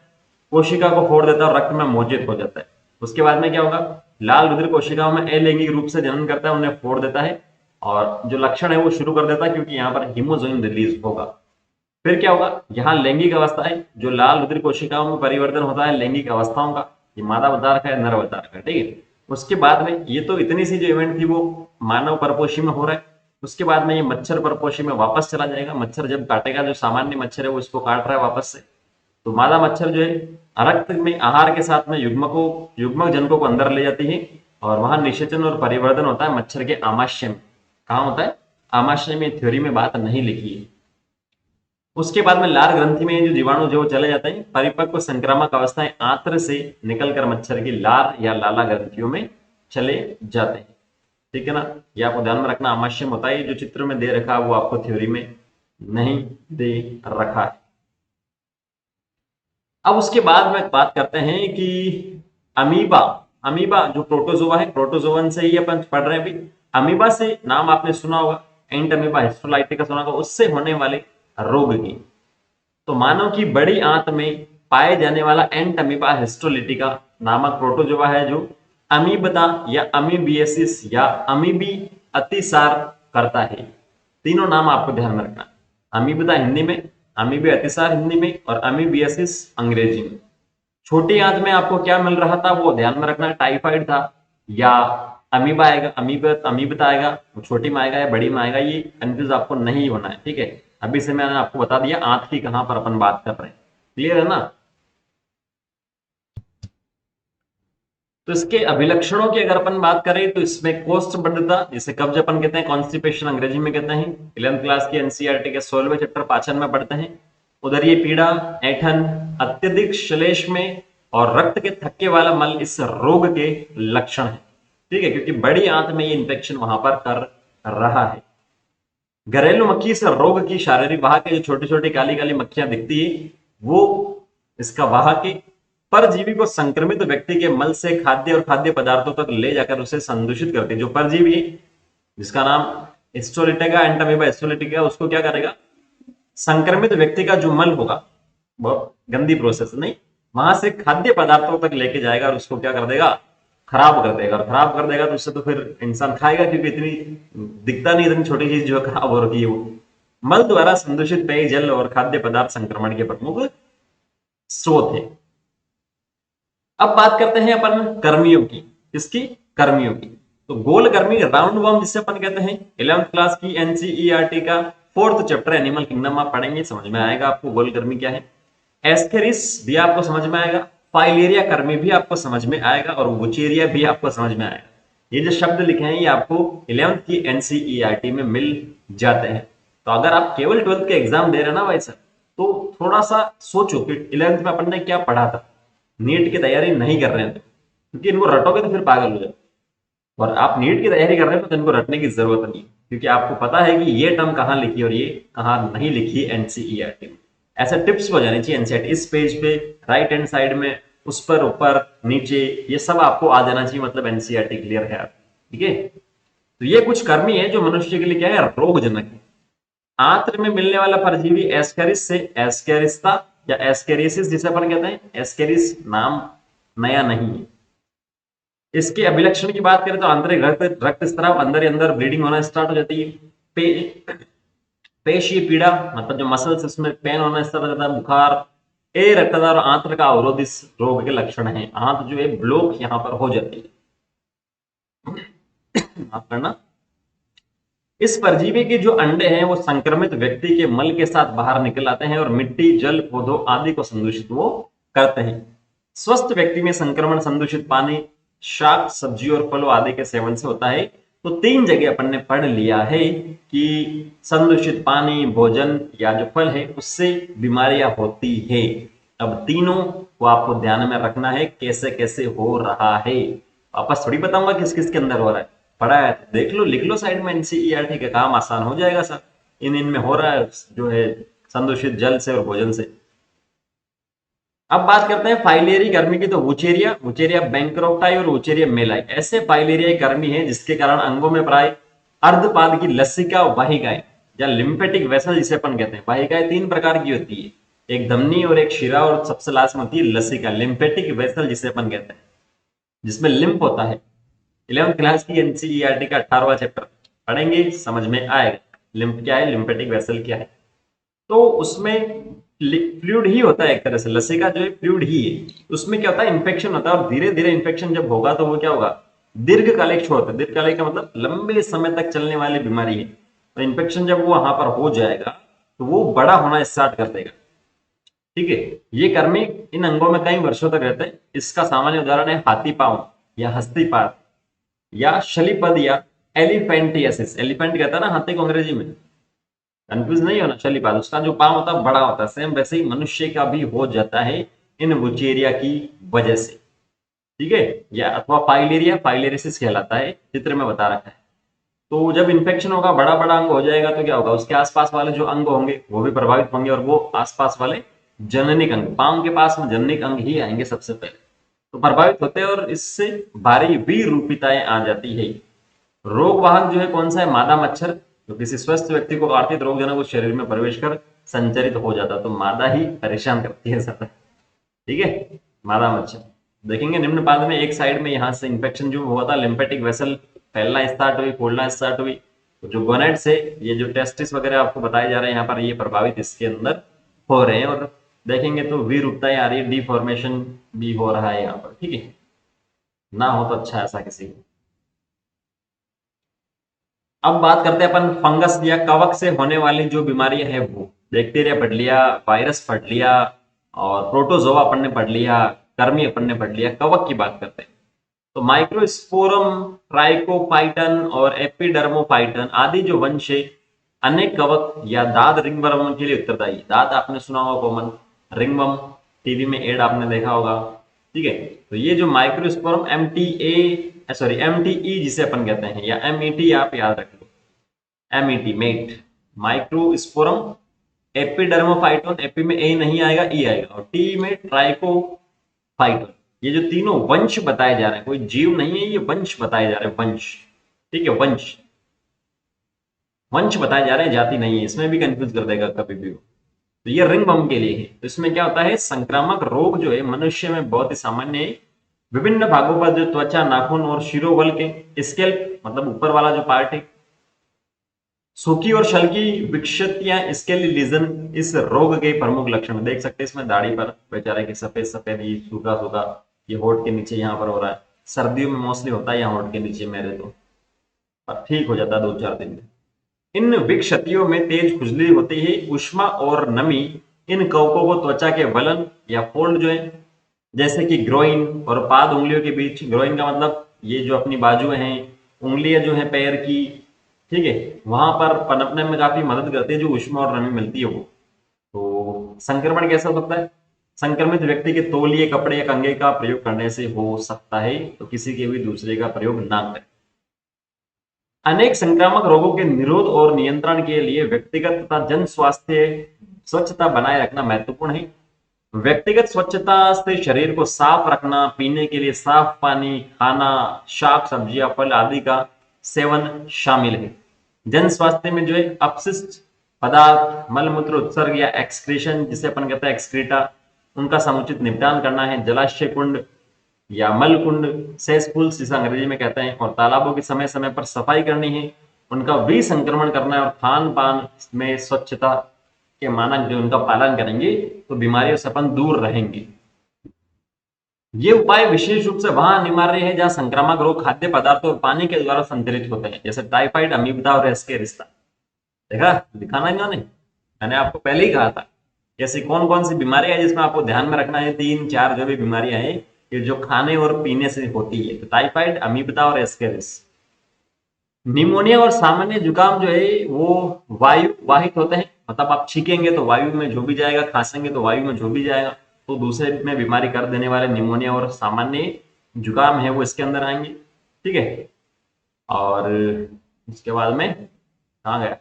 कोशिका को फोड़ देता है और रक्त में मोजित हो जाता है। उसके बाद में क्या होगा, लाल रुधिर कोशिकाओं में अलैंगिक रूप से जनन करता है, उन्हें फोड़ देता है और जो लक्षण है वो शुरू कर देता है, क्योंकि यहाँ पर हीमोजोइन रिलीज होगा। फिर क्या होगा, यहाँ लैंगिक अवस्था है, जो लाल रुधिर कोशिकाओं में परिवर्तन होता है लैंगिक अवस्थाओं का, ये मादा अवतार का है, नर अवतार का, ठीक है। उसके बाद में ये तो इतनी सी जो इवेंट थी वो मानव परपोषी में हो रहा है। उसके बाद में ये मच्छर परपोषी में वापस चला जाएगा, मच्छर जब काटेगा, जो सामान्य मच्छर है वो इसको काट रहा है वापस से, तो मादा मच्छर जो है रक्त में आहार के साथ में युग्मक जनकों को अंदर ले जाती है और वहां निषेचन और परिवर्तन होता है मच्छर के आमाशय में। कहाँ होता है, आमाशय में। थ्योरी में बात नहीं लिखी है। उसके बाद में लार ग्रंथि में जो जीवाणु जो चले जाते हैं, परिपक्व संक्रामक अवस्थाएं आंत्र से निकलकर मच्छर की लार या लाला ग्रंथियों में चले जाते हैं, ठीक है ना। ये आपको ध्यान में रखना, आमाशय होता है, जो चित्र में दे रखा है वो आपको थ्योरी में नहीं दे रखा है। अब उसके बाद में बात करते हैं कि अमीबा, अमीबा जो प्रोटोजोआ है, प्रोटोजोवन से ही अपन पढ़ रहे हैं अभी। अमीबा से नाम आपने सुना होगा, एंट अमीबा हिस्टोलाइटिका सुना होगा, उससे होने वाले रोग की। तो मानव की बड़ी आंत में पाए जाने वाला एंट अमीबा हिस्टोलिटिका नामक प्रोटोजोआ है, जो अमीबदा या अमीबियसिस या अमीबी अतिसार करता है। तीनों नाम आपको ध्यान में रखना, अमीबदा हिंदी में, अमीबी अतिसार हिंदी में और अमीबियसिस अंग्रेजी में। छोटी आंत में आपको क्या मिल रहा था वो ध्यान में रखना, टाइफाइड था या अमीबा आएगा, अमीबता आएगा, छोटी में आएगा या बड़ी में आएगा, ये कंफ्यूज आपको नहीं होना है, ठीक है। अभी से मैंने आपको बता दिया आंत की कहां पर अपन बात कर रहे हैं, क्लियर है ना। तो इसके अभिलक्षणों की अगर अपन बात करें तो इसमें कोष्ठबद्धता, जिसे कब्ज अपन कहते हैं, कॉन्स्टिपेशन अंग्रेजी में कहते हैं, 11th क्लास की एनसीईआरटी के 16वें चैप्टर पाचन में पढ़ते हैं। उधर ये पीड़ा, ऐठन, अत्यधिक श्लेष्म में और रक्त के थक्के वाला मल इस रोग के लक्षण है, ठीक है, क्योंकि बड़ी आंत में ये इंफेक्शन वहां पर कर रहा है। घरेलू मक्खी से रोग की शारीरिक वाहक के, जो छोटी छोटी काली काली मक्खियां दिखती है वो इसका वाहक है। परजीवी को संक्रमित व्यक्ति के मल से खाद्य और खाद्य पदार्थों तक ले जाकर उसे संदूषित करती है। जो परजीवी है जिसका नाम हिस्टोलिटिका, एंट अमीबा हिस्टोलिटिका, उसको क्या करेगा, संक्रमित व्यक्ति का जो मल होगा, बहुत गंदी प्रोसेस नहीं, वहां से खाद्य पदार्थों तक लेके जाएगा और उसको क्या कर देगा, खराब कर देगा। और खराब कर देगा तो उससे तो फिर इंसान खाएगा, क्योंकि इतनी दिखता नहीं, इतनी छोटी चीज जो है खराब हो रही है। वो मल द्वारा संदूषित पेयजल और खाद्य पदार्थ संक्रमण के प्रमुख स्रोत है। अब बात करते हैं अपन कर्मियों की, किसकी, कर्मियों की। तो गोल कर्मी, राउंड वर्म जिसे अपन कहते हैं, 11th क्लास की एनसीईआरटी का 4th चैप्टर एनिमल किंगडम आप पढ़ेंगे, समझ में आएगा आपको गोल कर्मी क्या है। एस्केरिस भी आपको समझ में आएगा, फाइलेरिया कर्मी भी आपको समझ में आएगा और वुचेरिया भी आपको समझ में आएगा। ये जो शब्द लिखे हैं ये आपको 11th की एनसीईआरटी में मिल जाते हैं। तो अगर आप केवल 12th के एग्जाम दे रहे हैं ना भाई सर, तो थोड़ा सा सोचो कि 11th में अपन ने क्या पढ़ा था, नीट की तैयारी नहीं कर रहे हैं तो, क्योंकि इनको रटोगे तो फिर पागल हो जाए। और आप नीट की तैयारी कर रहे हैं तो इनको रटने की जरूरत नहीं, क्योंकि आपको पता है कि ये टर्म कहाँ लिखी और ये कहाँ नहीं लिखी एनसीईआरटी में। ऐसे टिप्स हो जानी चाहिए एनसीईआरटी, इस पेज पे राइट हैंड साइड में, उस पर, ऊपर, नीचे, ये सब आपको आ जाना चाहिए, मतलब एनसीईआरटी क्लियर है आप, ठीक है। तो ये कुछ कर्मी है जो मनुष्य के लिए क्या है, रोगजनक है। आंत्र में मिलने वाला परजीवी एस्केरिस से एस्केरिस्ता या एस्केरिसिस जिसे अपन कहते हैं, एस्केरिस नाम नया नहीं है। इसके अभिलक्षण की बात करें तो आंतरिक रक्त स्त्राव, अंदर ही अंदर ब्लीडिंग होना स्टार्ट हो जाती है। पेशी पीड़ा, मतलब जो मसल्स उसमें पेन होना स्टार्ट हो जाता है। बुखार, ए रक्तदाब और आंत्र का अवरोध इस रोग के लक्षण है। आंत जो है ब्लॉक यहाँ पर हो जाती है, माफ करना। इस परजीवी के जो अंडे हैं वो संक्रमित व्यक्ति के मल के साथ बाहर निकल आते हैं और मिट्टी, जल, पौधों आदि को संदूषित वो करते हैं। स्वस्थ व्यक्ति में संक्रमण संदूषित पानी, शाक, सब्जी और फलों आदि के सेवन से होता है। तो 3 जगह अपन ने पढ़ लिया है कि संदूषित पानी, भोजन या जो फल है उससे बीमारियां होती है। अब तीनों को आपको ध्यान में रखना है, कैसे कैसे हो रहा है। वापस थोड़ी बताऊंगा किस किस के अंदर हो रहा है, पढ़ा है देख लो, लिख लो साइड में, एनसीईआरटी का काम आसान हो जाएगा सर। इनमें हो रहा है जो है संदूषित जल से और भोजन से। अब बात करते हैं फाइलेरी गर्मी की। तो वुचेरिया, वुचेरिया बैंकरोक्टाई और वुचेरिया मेलाई ऐसे फाइलेरिया गर्मी है जिसके कारण अंगों में प्राय अर्धपाद की लसिका वाहिकाएं या लिम्फेटिक वेसल जिसे अपन कहते हैं। वाहिकाएं 3 प्रकार की होती है, एक धमनी और एक शिरा और सबसे लास्ट में होती है लसिका, लिम्फेटिक वेसल जिसे अपन कहते हैं। जिसमें लिम्फ होता है। 11th क्लास की एनसीईआरटी का 18वां चैप्टर पढ़ेंगे, समझ में आएगा लिम्फ क्या है, लिम्फेटिक वेसल क्या है। तो उसमें फ्लूइड ही होता है, एक तरह से लसिका जो है फ्लूइड ही है। उसमें क्या होता है, इंफेक्शन होता है, और धीरे धीरे इंफेक्शन जब होगा तो वो क्या होगा, दीर्घकालिक छोड़ता है। दीर्घकालिक का मतलब लंबे समय तक चलने वाली बीमारी है। तो इंफेक्शन जब वो वहां पर हो जाएगा तो वो बड़ा होना स्टार्ट कर देगा। ठीक है, ये कर्मी इन अंगों में कई वर्षों तक रहते हैं। इसका सामान्य उदाहरण है हाथी पांव या हस्तीपाद या शलीपद या एलिफेंटियासिस। एलिफेंट कहता है ना हाथी को अंग्रेजी में, कंफ्यूज नहीं होना। शलीपाद उसका जो पांव होता है बड़ा होता है, सेम वैसे ही मनुष्य का भी हो जाता है इन वुचेरिया की वजह से। ठीक है, या अथवा फाइलेरिया, फाइलेरिसिस कहलाता है, चित्र में बता रखा है। तो जब इन्फेक्शन होगा, बड़ा बड़ा अंग हो जाएगा तो क्या होगा, उसके आसपास वाले जो अंग होंगे वो भी प्रभावित होंगे, और वो आसपास वाले जननिक अंग, पांव के पास में जननिक अंग ही आएंगे सबसे पहले, तो प्रभावित होते हैं और इससे भारी विरूपिताएं आ जाती है। रोग वाहक जो है कौन सा है, मादा मच्छर, जो किसी स्वस्थ व्यक्ति को काटती है तो रोगजनक उस शरीर में प्रवेश कर संचरित हो जाता, तो मादा ही परेशान करती है ज्यादा। ठीक है, मादा मच्छर। देखेंगे निम्न पाद में एक साइड में यहां से इंफेक्शन जो हुआ था, लिम्फेटिक वेसल फैलना स्टार्ट हुई, फूलना स्टार्ट हुई। तो जो गोनेट्स है, ये जो टेस्टिस वगैरह आपको बताए जा रहे हैं यहाँ पर, ये प्रभावित इसके अंदर हो रहे हैं। और देखेंगे तो विरूपताएं आ रही है, डिफॉर्मेशन भी हो रहा है यहाँ पर। ठीक है, ना हो तो अच्छा है ऐसा किसी को। अब बात करते हैं अपन फंगस या कवक से होने वाली जो बीमारियां है वो, बैक्टीरिया पढ़ लिया, वायरस पढ़ लिया, और प्रोटोजोआ अपन ने पढ़ लिया, कर्मी अपन ने पढ़ लिया। कवक की बात करते हैं तो माइक्रोस्पोरम, ट्राइकोफाइटन और एपिडर्मोफाइटन आदि जो वंश है, अनेक कवक या दाद रिंगवर्म के लिए उत्तरदायी। दाद आपने सुना होगा कॉमन, रिंगवर्म टीवी में एड आपने देखा होगा। ठीक है, तो ये जो माइक्रोस्पोरम एमटीई जिसे अपन कहते हैं, या एमईटी आप याद रख लो, MET met, microsporum, epidermophyton, epi में ए नहीं आएगा, ई आएगा, और टी में ट्राइकोफाइटन। ये जो तीनों वंश बताए जा रहे हैं, कोई जीव नहीं है, ये वंश बताए जा रहे हैं, वंश। ठीक है, वंश, वंश बताए जा रहे हैं, जाति नहीं है, इसमें भी कंफ्यूज कर देगा कभी भी वो। तो ये रिंग बम के लिए है। तो इसमें क्या होता है, संक्रामक रोग जो है मनुष्य में बहुत ही सामान्य है। विभिन्न भागों पर जो त्वचा, नाखून और शिरोवल के स्केल्प मतलब ऊपर वाला जो पार्ट है, सूखी और शल्की विक्षतियां, स्केल लीजन इस रोग के प्रमुख लक्षण। देख सकते हैं इसमें दाढ़ी पर बेचारे की सफेद सफेद, ये सूखा सूखा, ये होठ के नीचे यहाँ पर हो रहा है। सर्दियों में मोस्टली होता है यहाँ होठ के नीचे मेरे तो, पर ठीक हो जाता है 2-4 दिन में। इन विक्षतियों में तेज खुजली होती है, उष्मा और नमी इन कवकों को त्वचा के वलन या फोल्ड जो है, जैसे कि ग्रोइन और पाद उंगलियों के बीच, ग्रोइन का मतलब ये जो अपनी बाजुएं हैं, उंगलियां जो है पैर की, ठीक है, वहां पर पनपने में काफी मदद करती है, जो उष्मा और नमी मिलती है वो। तो संक्रमण कैसा हो सकता है, संक्रमित व्यक्ति के तौलिए, कपड़े या कंघे का प्रयोग करने से हो सकता है, तो किसी के भी दूसरे का प्रयोग ना करें। अनेक संक्रामक रोगों के निरोध और नियंत्रण के लिए व्यक्तिगत तथा जन स्वास्थ्य स्वच्छता बनाए रखना महत्वपूर्ण है। व्यक्तिगत स्वच्छता से शरीर को साफ रखना, पीने के लिए साफ पानी, खाना, शाक सब्जियां, फल आदि का सेवन शामिल है। जन स्वास्थ्य में जो है अपशिष्ट पदार्थ, मलमूत्र उत्सर्ग या एक्सक्रीशन जिसे अपन कहते हैं एक्सक्रीटा, उनका समुचित निपटान करना है। जलाशय कुंड या मल कुंड, सेसपूल जिसे अंग्रेजी में कहते हैं, और तालाबों की समय समय पर सफाई करनी है, उनका विसंक्रमण करना है, और खान पान में स्वच्छता के मानक जो उनका पालन करेंगे तो बीमारियों से अपन दूर रहेंगे। ये उपाय विशेष रूप से वहां अनिवार्य है जहां संक्रामक रोग खाद्य पदार्थों और पानी के द्वारा संचरित होते हैं, जैसे टाइफाइड, अमीबा और एस्केरिस्ता। देखा, दिखा ना इन्होंने, मैंने आपको पहले ही कहा था। ऐसी कौन कौन सी बीमारियां हैं जिसमें आपको ध्यान में रखना है, 3-4 जो भी बीमारियां हैं ये जो खाने और पीने से होती है, तो टाइफाइड, अमीबा और एस्केरिस। निमोनिया और सामान्य जुकाम जो है वो वायु वाहित होते हैं, मतलब आप छींकेंगे तो वायु में जो भी जाएगा, खांसेंगे तो वायु में जो भी जाएगा, तो दूसरे में बीमारी कर देने वाले निमोनिया और सामान्य जुकाम है वो इसके अंदर आएंगे। ठीक है, और इसके बाद में कहाँ गया,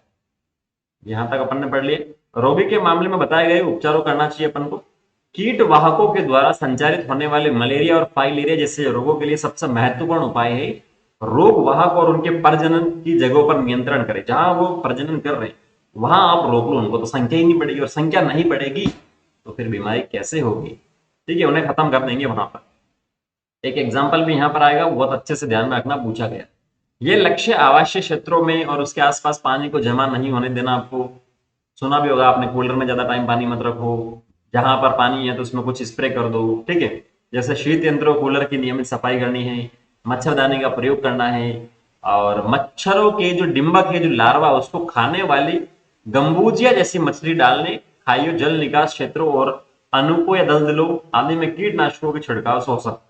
यहां तक अपन ने पढ़ लिया। रोगी के मामले में बताए गए उपचारों करना चाहिए अपन को। कीट वाहकों के द्वारा संचारित होने वाले मलेरिया और फाइलेरिया जैसे रोगों के लिए सबसे महत्वपूर्ण उपाय है रोग वाहक और उनके प्रजनन की जगहों पर नियंत्रण करें। जहां वो प्रजनन कर रहे हैं वहां आप रोक लो उनको, तो संख्या ही नहीं बढ़ेगी, और संख्या नहीं बढ़ेगी तो फिर बीमारी कैसे होगी। ठीक है, उन्हें खत्म कर देंगे वहां पर। एक एग्जाम्पल भी यहाँ पर आएगा, बहुत अच्छे से ध्यान में रखना, पूछा गया। ये लक्ष्य आवासीय क्षेत्रों में और उसके आसपास पानी को जमा नहीं होने देना। आपको सुना भी होगा आपने, कूलर में ज्यादा टाइम पानी मत रखो, जहां पर पानी है तो उसमें कुछ स्प्रे कर दो, ठीक है। जैसे शीत यंत्रों कूलर की नियमित सफाई करनी है, मच्छरदानी का प्रयोग करना है, और मच्छरों के जो डिंबक है, जो लार्वा, उसको खाने वाली गंबूजिया जैसी मछली डालने खाइयो जल निकास क्षेत्रों और अनुपो या दलदलों आदि में कीटनाशकों के छिड़काव से हो सकता है।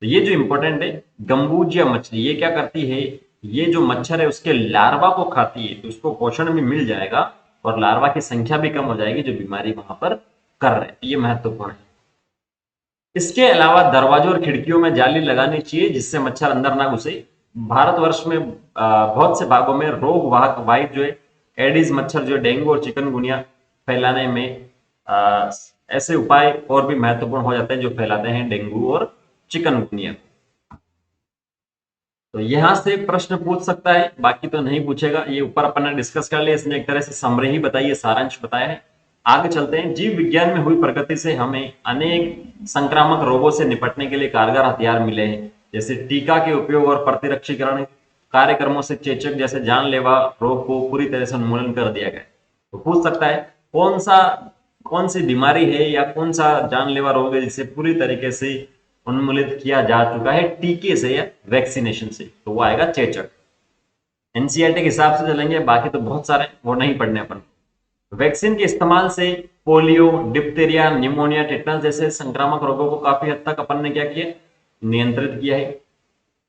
तो ये जो इंपॉर्टेंट है, गंबूजिया मछली, ये क्या करती है, ये जो मच्छर है उसके लार्वा को खाती है, तो उसको पोषण भी मिल जाएगा और लार्वा की संख्या भी कम हो जाएगी जो बीमारी वहां पर कर रहे हैं। ये महत्वपूर्ण है। इसके अलावा दरवाजों और खिड़कियों में जाली लगानी चाहिए जिससे मच्छर अंदर ना घुसे। भारतवर्ष में बहुत से भागों में रोग वाहक वाहित जो है एडिस मच्छर जो डेंगू और चिकनगुनिया फैलाने में आ, ऐसे उपाय और भी महत्वपूर्ण हो जाते हैं जो फैलाते हैं डेंगू और चिकनगुनिया। तो यहां से प्रश्न पूछ सकता है, बाकी तो नहीं पूछेगा। ये ऊपर अपन ने डिस्कस कर लिया, इसने एक तरह से समरी ही बताई है, सारांश बताया है। आगे चलते हैं। जीव विज्ञान में हुई प्रगति से हमें अनेक संक्रामक रोगों से निपटने के लिए कारगर हथियार मिले हैं, जैसे टीका के उपयोग और प्रतिरक्षीकरण कार्यक्रमों से चेचक जैसे जानलेवा रोग को पूरी तरह से उन्मूलन कर दिया गया। तो पूछ सकता है कौन सा, कौन सी बीमारी है या कौन सा जानलेवा रोग है जिसे पूरी तरीके से उन्मूलित किया जा चुका है टीके से या वैक्सीनेशन से, तो वो आएगा चेचक। एनसीईआरटी के हिसाब से चलेंगे, बाकी तो बहुत सारे वो नहीं पढ़ने अपन। वैक्सीन के इस्तेमाल से पोलियो, डिप्थीरिया, निमोनिया, टेटनस जैसे संक्रामक रोगों को काफी हद तक अपन ने क्या किया, नियंत्रित किया है।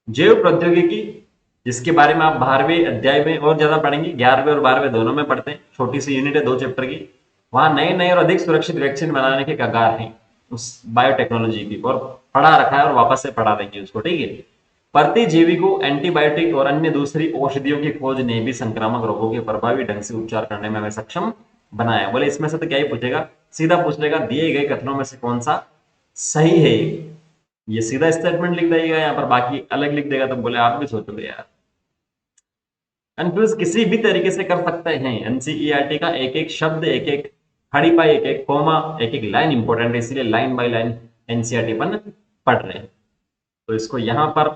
जैव प्रौद्योगिकी, जिसके बारे में आप 12वें अध्याय में और ज्यादा पढ़ेंगे, 11वें और 12वें दोनों में पढ़ते हैं, छोटी सी यूनिट है 2 चैप्टर की। वहां नए नए और अधिक सुरक्षित वैक्सीन बनाने के कगार हैं उस बायोटेक्नोलॉजी की, और पढ़ा रखा है और वापस से पढ़ा देंगे उसको, ठीक है। प्रतिजीवी को एंटीबायोटिक और अन्य दूसरी औषधियों की खोज ने भी संक्रामक रोगों के प्रभावी ढंग से उपचार करने में हमें सक्षम बनाया। बोले इसमें से तो क्या ही पूछेगा, सीधा पूछ लेगा दिए गए कथनों में से कौन सा सही है। ये सीधा स्टेटमेंट लिख देगा यहाँ पर, बाकी अलग लिख देगा तो बोले आप भी सोचोगे यार। कंफ्यूज किसी भी तरीके से कर सकते हैं। एनसीईआरटी का एक एक शब्द, एक एक खड़ी पाई, एक एक कोमा, एक एक लाइन इंपॉर्टेंट है, इसलिए लाइन बाय लाइन एनसीईआरटी अपन पढ़ रहे हैं। तो इसको यहां पर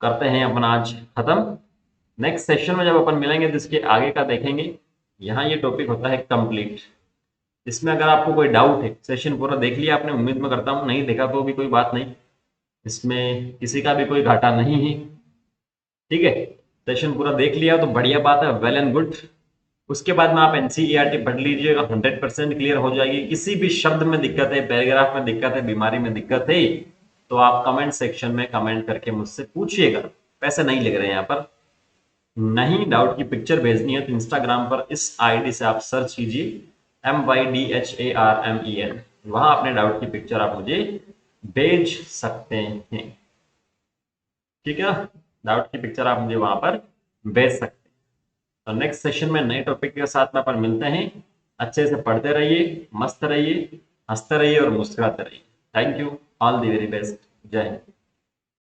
करते हैं अपन आज खत्म। नेक्स्ट सेशन में जब अपन मिलेंगे तो इसके आगे का देखेंगे। यहाँ ये टॉपिक होता है कंप्लीट। इसमें अगर आपको कोई डाउट है, सेशन पूरा देख लिया आपने, उम्मीद में करता हूँ, नहीं देखा तो भी कोई बात नहीं, इसमें किसी का भी कोई घाटा नहीं है, ठीक है। सेशन पूरा देख लिया तो बढ़िया बात है, वेल एंड गुड। उसके बाद में आप एनसीईआरटी पढ़ लीजिएगा, 100% क्लियर हो जाएगी। किसी भी शब्द में दिक्कत है, पैराग्राफ में दिक्कत है, बीमारी में दिक्कत है, तो आप कमेंट सेक्शन में कमेंट करके मुझसे पूछिएगा। पैसे नहीं लग रहे हैं यहाँ पर। नहीं डाउट की पिक्चर भेजनी है तो इंस्टाग्राम पर इस आईडी से आप सर्च कीजिए MYDHARMEN, वहां अपने डाउट की पिक्चर आप मुझे भेज सकते हैं, ठीक है। डाउट की पिक्चर आप मुझे वहां पर भेज सकते हैं। तो नेक्स्ट सेशन में नए टॉपिक के साथ में अपन मिलते हैं। अच्छे से पढ़ते रहिए, मस्त रहिए, हंसते रहिए और मुस्कुराते रहिए। Thank you, all the very best, जय हिंद।